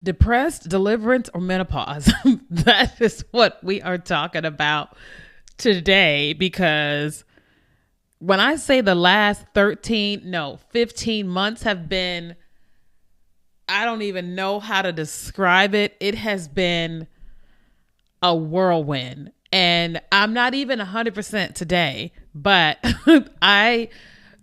Depressed, deliverance, or menopause? That is what we are talking about today, because when I say the last 15 months have been, I don't even know how to describe it. It has been a whirlwind. And I'm not even 100% today, but I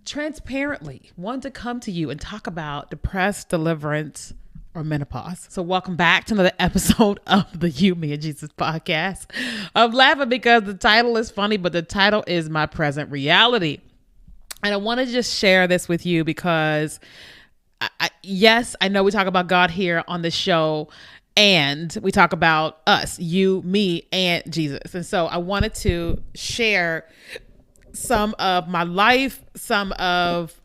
transparently want to come to you and talk about depressed, deliverance, or menopause. So welcome back to another episode of the You, Me, and Jesus podcast. I'm laughing because the title is funny, but the title is my present reality. And I want to just share this with you because yes, I know we talk about God here on the show, and we talk about us, you, me, and Jesus. And so I wanted to share some of my life, some of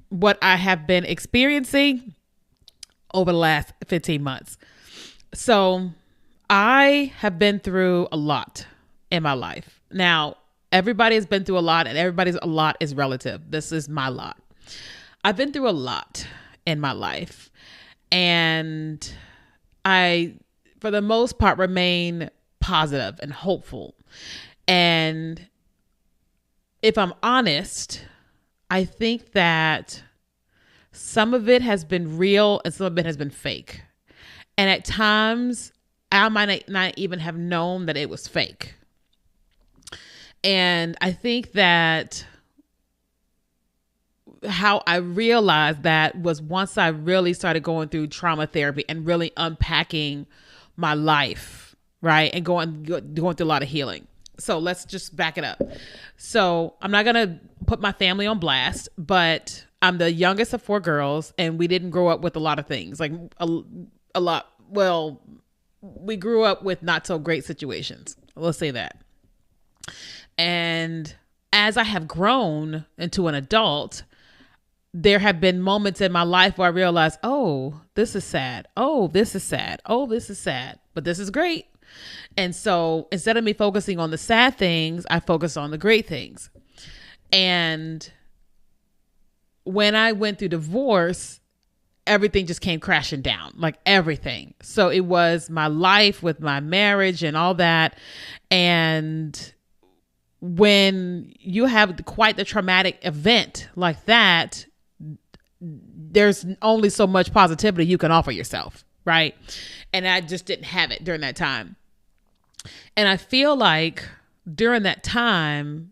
what I have been experiencing over the last 15 months. So I have been through a lot in my life. Now, everybody has been through a lot, and everybody's a lot is relative. This is my lot. I've been through a lot in my life, and I, for the most part, remain positive and hopeful. And if I'm honest, I think that some of it has been real and some of it has been fake. And at times, I might not even have known that it was fake. And I think that how I realized that was once I really started going through trauma therapy and really unpacking my life, right? And going through a lot of healing. So let's just back it up. So I'm not going to put my family on blast, but I'm the youngest of 4 girls, and we didn't grow up with a lot of things, like a lot. Well, we grew up with not so great situations. Let's say that. And as I have grown into an adult, there have been moments in my life where I realized, oh, this is sad. Oh, this is sad. Oh, this is sad. But this is great. And so instead of me focusing on the sad things, I focus on the great things. And when I went through divorce, everything just came crashing down, like everything. So it was my life with my marriage and all that. And when you have quite the traumatic event like that, there's only so much positivity you can offer yourself, right? And I just didn't have it during that time. And I feel like during that time,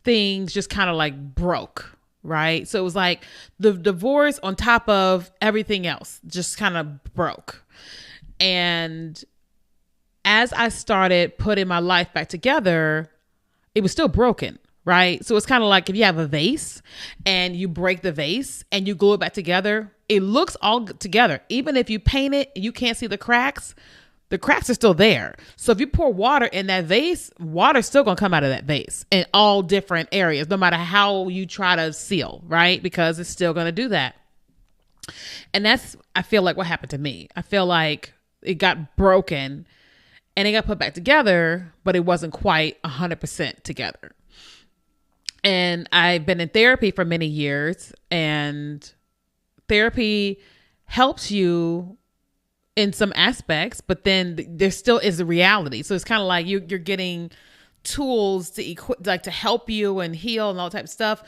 things just kind of like broke, right? So it was like the divorce on top of everything else just kind of broke. And as I started putting my life back together, it was still broken, right? So it's kind of like if you have a vase and you break the vase and you glue it back together, it looks all together. Even if you paint it and you can't see the cracks are still there. So if you pour water in that vase, water's still going to come out of that vase in all different areas, no matter how you try to seal, right? Because it's still going to do that. And that's, I feel like, what happened to me. I feel like it got broken and it got put back together, but it wasn't quite 100% together. And I've been in therapy for many years, and therapy helps you in some aspects, but then there still is a reality. So it's kind of like you're getting tools to like to help you and heal and all type of stuff.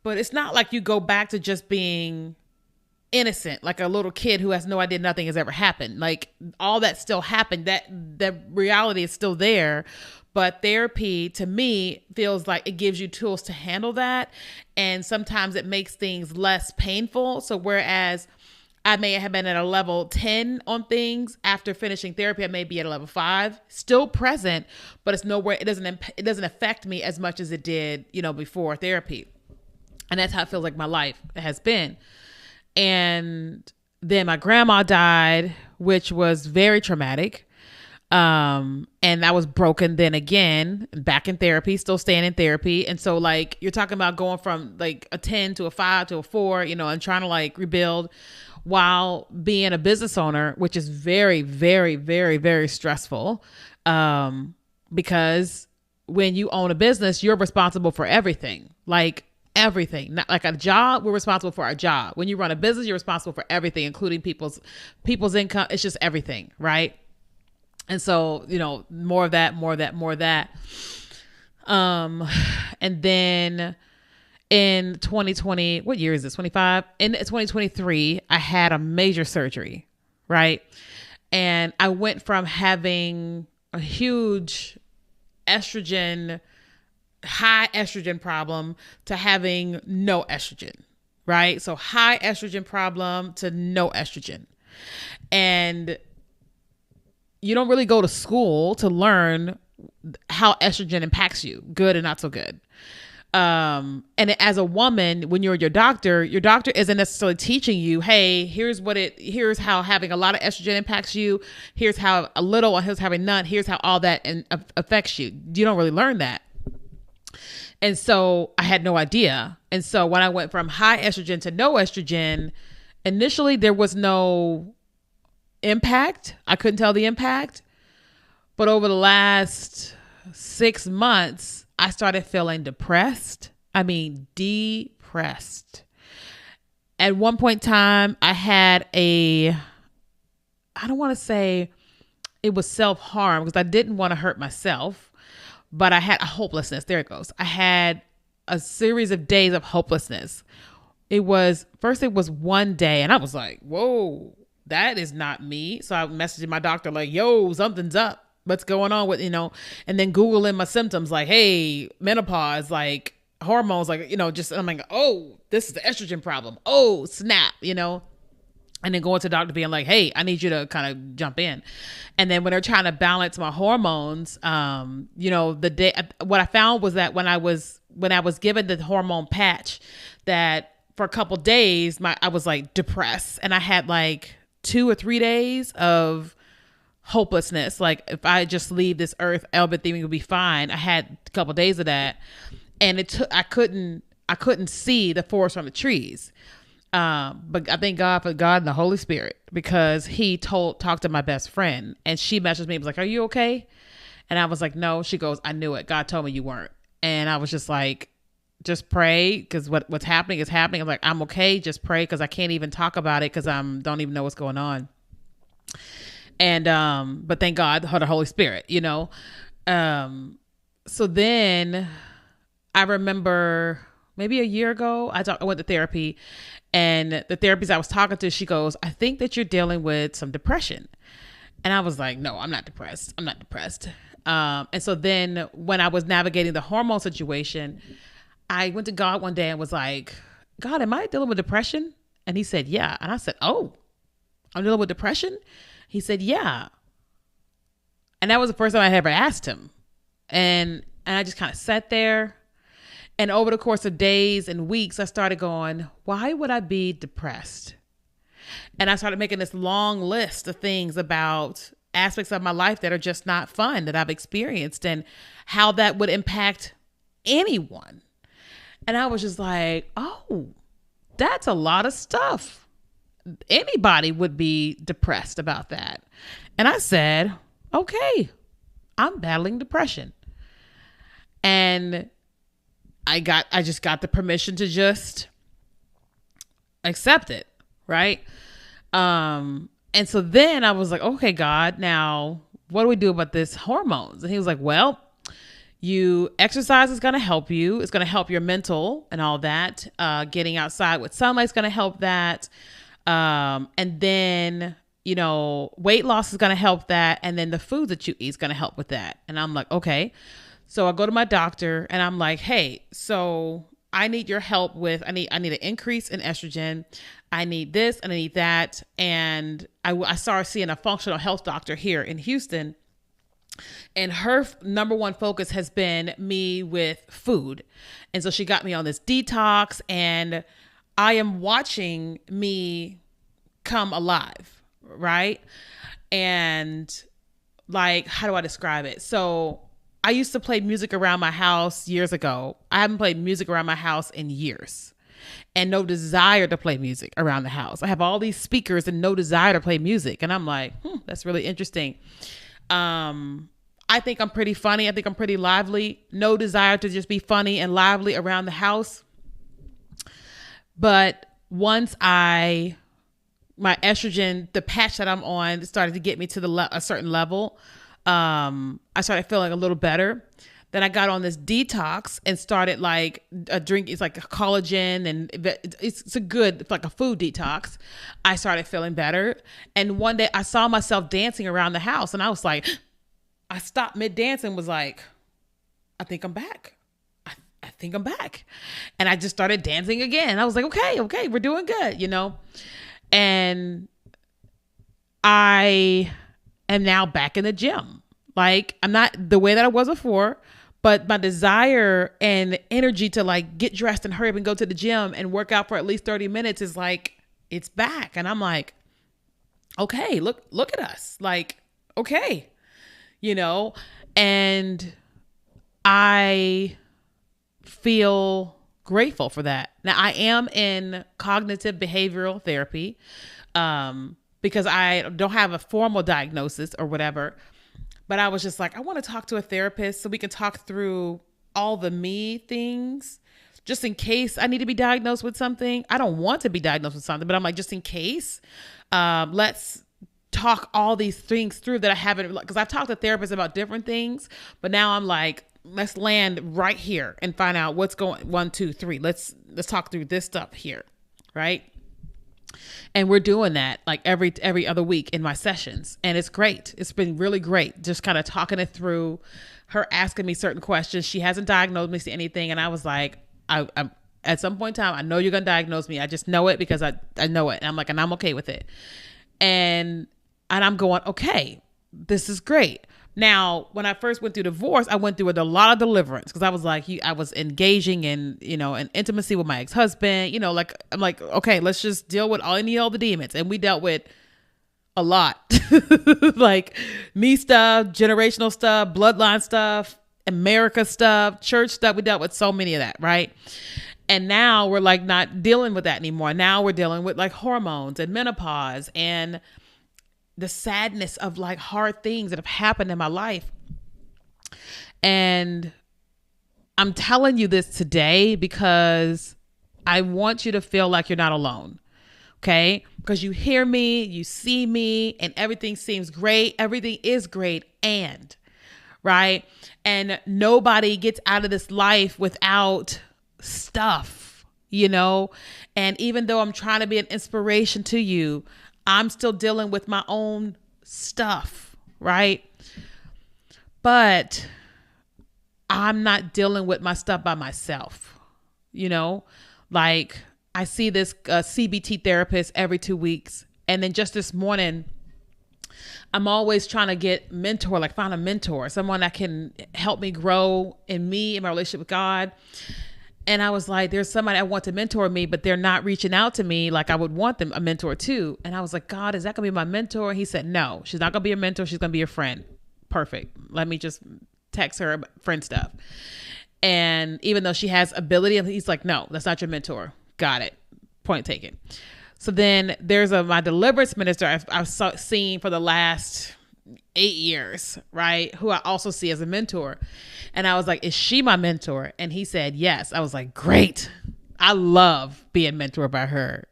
But it's not like you go back to just being innocent, like a little kid who has no idea nothing has ever happened. Like all that still happened. That reality is still there. But therapy, to me, feels like it gives you tools to handle that. And sometimes it makes things less painful. So whereas I may have been at a level 10 on things, after finishing therapy, I may be at a level 5, still present, but it's nowhere. It doesn't affect me as much as it did, before therapy. And that's how it feels like my life has been. And then my grandma died, which was very traumatic. And I was broken then again, back in therapy, still staying in therapy. And so like, you're talking about going from like a 10 to a 5 to a 4, and trying to like rebuild while being a business owner, which is very, very, very, very stressful. Because when you own a business, you're responsible for everything. Like everything. Not like a job, we're responsible for our job. When you run a business, you're responsible for everything, including people's income. It's just everything, right? And so, more of that, more of that, more of that. And then in 2020, what year is this? 25? In 2023, I had a major surgery, right? And I went from having a huge high estrogen problem to having no estrogen, right? So high estrogen problem to no estrogen. And you don't really go to school to learn how estrogen impacts you, good and not so good. And as a woman, when you're your doctor isn't necessarily teaching you, hey, here's how having a lot of estrogen impacts you. Here's how a little, and here's having none. Here's how all that affects you. You don't really learn that. And so I had no idea. And so when I went from high estrogen to no estrogen, initially there was no impact. I couldn't tell the impact. But over the last 6 months, I started feeling depressed. I mean, depressed. At one point in time, I had I don't want to say it was self-harm because I didn't want to hurt myself, but I had a hopelessness. There it goes. I had a series of days of hopelessness. It was one day and I was like, whoa, that is not me. So I messaged my doctor like, yo, something's up. What's going on with, and then Googling my symptoms like, hey, menopause, like hormones, like, just, I'm like, oh, this is the estrogen problem. Oh, snap, and then going to the doctor being like, hey, I need you to kind of jump in. And then when they're trying to balance my hormones, what I found was that when I was given the hormone patch, that for a couple days, I was like depressed, and I had like 2 or 3 days of hopelessness. Like if I just leave this earth, everything would be fine. I had a couple of days of that, and I couldn't see the forest from the trees. But I thank God for God and the Holy Spirit, because he talked to my best friend, and she messaged me and was like, are you okay? And I was like, no. She goes, I knew it. God told me you weren't. And I was just like, just pray, because what's happening is happening. I'm like, I'm okay. Just pray, because I can't even talk about it because I don't even know what's going on. And, but thank God for the Holy Spirit, so then I remember maybe a year ago, I went to therapy, and the therapist I was talking to, she goes, I think that you're dealing with some depression. And I was like, no, I'm not depressed. And so then when I was navigating the hormone situation, I went to God one day and was like, God, am I dealing with depression? And he said, yeah. And I said, oh, I'm dealing with depression? He said, yeah. And that was the first time I ever asked him. And I just kind of sat there. And over the course of days and weeks, I started going, why would I be depressed? And I started making this long list of things about aspects of my life that are just not fun, that I've experienced, and how that would impact anyone. And I was just like, oh, that's a lot of stuff. Anybody would be depressed about that. And I said, okay, I'm battling depression. And I just got the permission to just accept it. Right. And so then I was like, okay, God, now what do we do about this hormones? And he was like, well, exercise is going to help you. It's going to help your mental and all that. Getting outside with sunlight is going to help that. And then, weight loss is going to help that. And then the food that you eat is going to help with that. And I'm like, okay. So I go to my doctor and I'm like, hey, so I need your help with, I need an increase in estrogen. I need this and I need that. And I started seeing a functional health doctor here in Houston. And her number one focus has been me with food. And so she got me on this detox, and I am watching me come alive, right? And like, how do I describe it? So I used to play music around my house years ago. I haven't played music around my house in years, and no desire to play music around the house. I have all these speakers and no desire to play music. And I'm like, that's really interesting. I think I'm pretty funny. I think I'm pretty lively. No desire to just be funny and lively around the house. But once my estrogen, the patch that I'm on started to get me to a certain level, I started feeling a little better. Then I got on this detox and started like a drink. It's like a collagen and it's like a food detox. I started feeling better. And one day I saw myself dancing around the house and I was like, I stopped mid dance and was like, I think I'm back. I think I'm back. And I just started dancing again. I was like, okay, we're doing good, And I am now back in the gym. Like, I'm not the way that I was before, but my desire and energy to like get dressed and hurry up and go to the gym and work out for at least 30 minutes is like, it's back. And I'm like, okay, look at us. Like, okay, and I feel grateful for that. Now I am in cognitive behavioral therapy, because I don't have a formal diagnosis or whatever, but I was just like, I want to talk to a therapist so we can talk through all the me things, just in case I need to be diagnosed with something. I don't want to be diagnosed with something, but I'm like, just in case, let's talk all these things through that I haven't, because I've talked to therapists about different things, but now I'm like, let's land right here and find out what's going 1, 2, 3. Let's talk through this stuff here. Right. And we're doing that like every other week in my sessions. And it's great. It's been really great. Just kind of talking it through, her asking me certain questions. She hasn't diagnosed me to anything. And I was like, I'm at some point in time, I know you're going to diagnose me. I just know it because I know it. And I'm like, and I'm okay with it. And I'm going, okay, this is great. Now, when I first went through divorce, I went through a lot of deliverance because I was like, I was engaging in, in intimacy with my ex-husband, like, I'm like, okay, let's just deal with all the demons. And we dealt with a lot, like me stuff, generational stuff, bloodline stuff, America stuff, church stuff. We dealt with so many of that. Right. And now we're like not dealing with that anymore. Now we're dealing with like hormones and menopause and the sadness of like hard things that have happened in my life. And I'm telling you this today because I want you to feel like you're not alone. Okay. Because you hear me, you see me, and everything seems great. Everything is great. And right. And nobody gets out of this life without stuff, and even though I'm trying to be an inspiration to you, I'm still dealing with my own stuff, right? But I'm not dealing with my stuff by myself, like I see this CBT therapist every 2 weeks. And then just this morning, I'm always trying to get find a mentor, someone that can help me grow in my relationship with God. And I was like, there's somebody I want to mentor me, but they're not reaching out to me like I would want them a mentor too. And I was like, God, is that going to be my mentor? He said, no, she's not going to be a mentor. She's going to be your friend. Perfect. Let me just text her friend stuff. And even though she has ability, he's like, no, that's not your mentor. Got it. Point taken. So then there's my deliverance minister I've seen for the last 8 years, right? Who I also see as a mentor. And I was like, is she my mentor? And he said, yes. I was like, great. I love being mentored by her.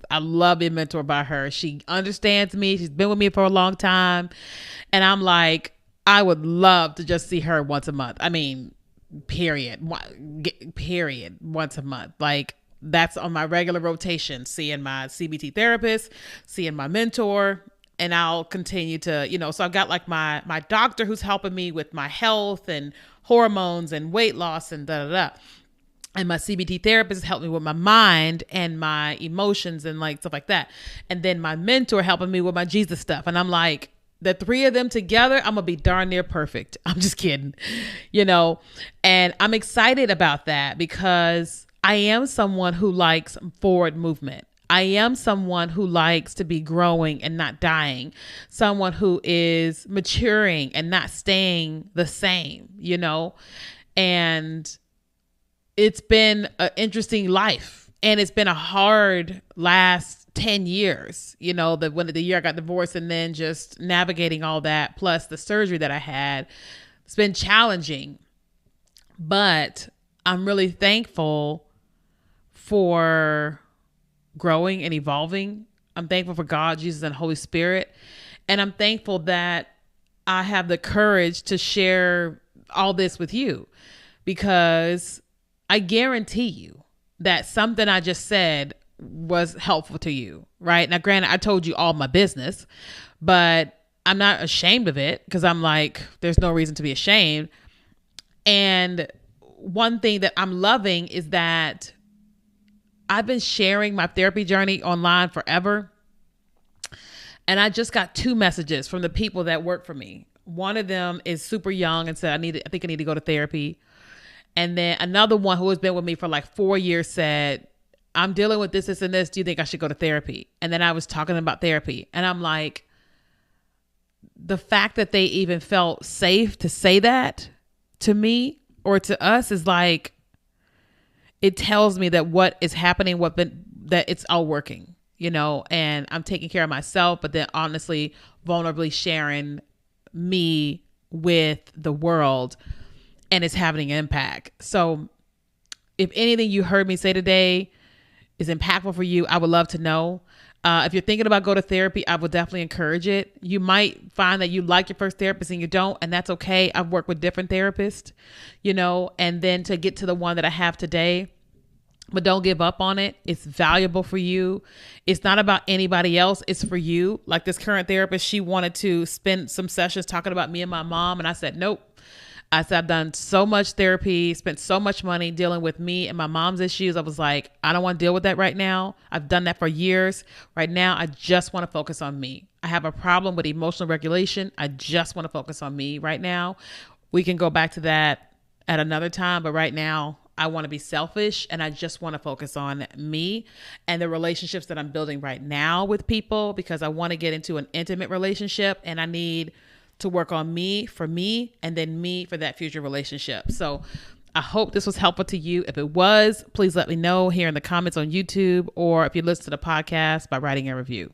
I love being mentored by her. She understands me. She's been with me for a long time. And I'm like, I would love to just see her once a month. I mean, period, once a month. Like that's on my regular rotation, seeing my CBT therapist, seeing my mentor. And I'll continue to, so I've got like my doctor who's helping me with my health and hormones and weight loss and And my CBT therapist helped me with my mind and my emotions and like stuff like that. And then my mentor helping me with my Jesus stuff. And I'm like, the three of them together, I'm gonna be darn near perfect. I'm just kidding, and I'm excited about that because I am someone who likes forward movement. I am someone who likes to be growing and not dying, someone who is maturing and not staying the same, and it's been an interesting life and it's been a hard last 10 years, the year I got divorced and then just navigating all that, plus the surgery that I had. It's been challenging, but I'm really thankful for growing and evolving. I'm thankful for God, Jesus, and Holy Spirit. And I'm thankful that I have the courage to share all this with you, because I guarantee you that something I just said was helpful to you, right? Now, granted, I told you all my business, but I'm not ashamed of it, because I'm like, there's no reason to be ashamed. And one thing that I'm loving is that I've been sharing my therapy journey online forever. And I just got 2 messages from the people that work for me. One of them is super young and said, I think I need to go to therapy. And then another one who has been with me for like 4 years said, I'm dealing with this, and this. Do you think I should go to therapy? And then I was talking about therapy, and I'm like, the fact that they even felt safe to say that to me or to us is like, it tells me that what is happening, that it's all working, and I'm taking care of myself, but then honestly, vulnerably sharing me with the world, and it's having an impact. So if anything you heard me say today is impactful for you, I would love to know. If you're thinking about go to therapy, I would definitely encourage it. You might find that you like your first therapist and you don't, and that's okay. I've worked with different therapists, and then to get to the one that I have today. But don't give up on it. It's valuable for you. It's not about anybody else. It's for you. Like this current therapist, she wanted to spend some sessions talking about me and my mom. And I said, nope. I said, I've done so much therapy, spent so much money dealing with me and my mom's issues. I was like, I don't want to deal with that right now. I've done that for years. Right now, I just want to focus on me. I have a problem with emotional regulation. I just want to focus on me right now. We can go back to that at another time. But right now, I want to be selfish, and I just want to focus on me and the relationships that I'm building right now with people, because I want to get into an intimate relationship, and I need to work on me, and then me for that future relationship. So I hope this was helpful to you. If it was, please let me know here in the comments on YouTube, or if you listen to the podcast by writing a review.